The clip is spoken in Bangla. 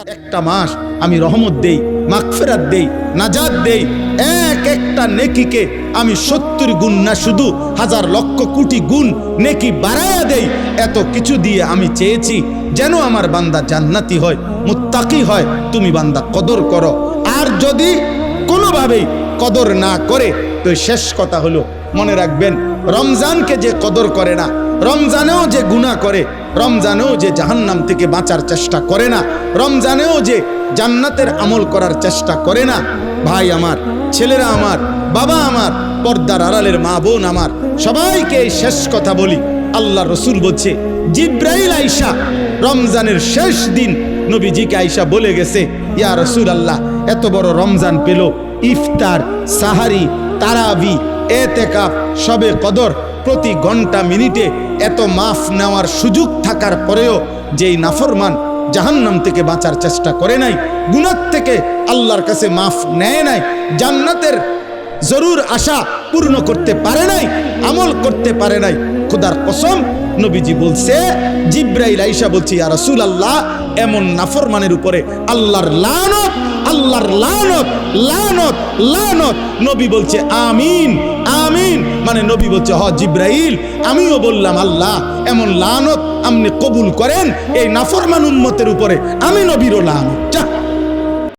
একটা মাস আমি রহমত দেই, মাগফিরাত দেই, নাজাত দেই, এক একটা নেকিকে আমি 70 গুণ না শুধু হাজার লক্ষ কোটি গুণ নেকি বাড়ায়া দেই। এত কিছু দিয়ে আমি চেয়েছি যেন আমার বান্দা জান্নাতি হয়, মুত্তাকি হয়। তুমি বান্দা কদর করো। আর যদি কোনোভাবেই কদর না করে তো শেষ কথা হলো, মনে রাখবেন, রমজানকে যে কদর করে না, রমজানেও যে গুনাহ করে, রমজানেও যে জাহান্নাম থেকে বাঁচার চেষ্টা করে না, রমজানেও যে জান্নাতের আমল করার চেষ্টা করে না, ভাই আমার, ছেলেরা আমার, বাবা আমার, পর্দার আড়ালের মা বোন আমার, সবাইকে এই শেষ কথা বলি। আল্লাহ রসুল বলছে, জিব্রাইল আইসা রমজানের শেষ দিন নবীজিকে আইসা বলে গেছে, ইয়া রসুল আল্লাহ, এত বড় রমজান পেল, ইফতার, সাহারি, তারাবি, এতেকাফ, শবে কদর, প্রতি ঘন্টা মিনিটে এত মাফ নেওয়ার সুযোগ থাকার পরেও যেই নাফরমান জাহান্নাম থেকে বাঁচার চেষ্টা করে নাই, গুনাহ থেকে আল্লাহর কাছে মাফ নেয় নাই, জান্নাতের জরুর আশা পূর্ণ করতে পারে নাই, আমল করতে পারে নাই, খোদার কসম নবীজি বলছে, জিব্রাইল আইসা বলছে, ইয়া রাসূলুল্লাহ, এমন নাফরমানের উপরে আল্লাহর লানত, আল্লাহর লানত, লানত, লানত। নবী বলছে আমিন, আমিন। মানে নবী বলছে, হ জিব্রাইল, আমিও বললাম আল্লাহ, এমন লানত আপনি কবুল করেন এই নাফরমান উম্মতের উপরে, আমি নবীরও লানত।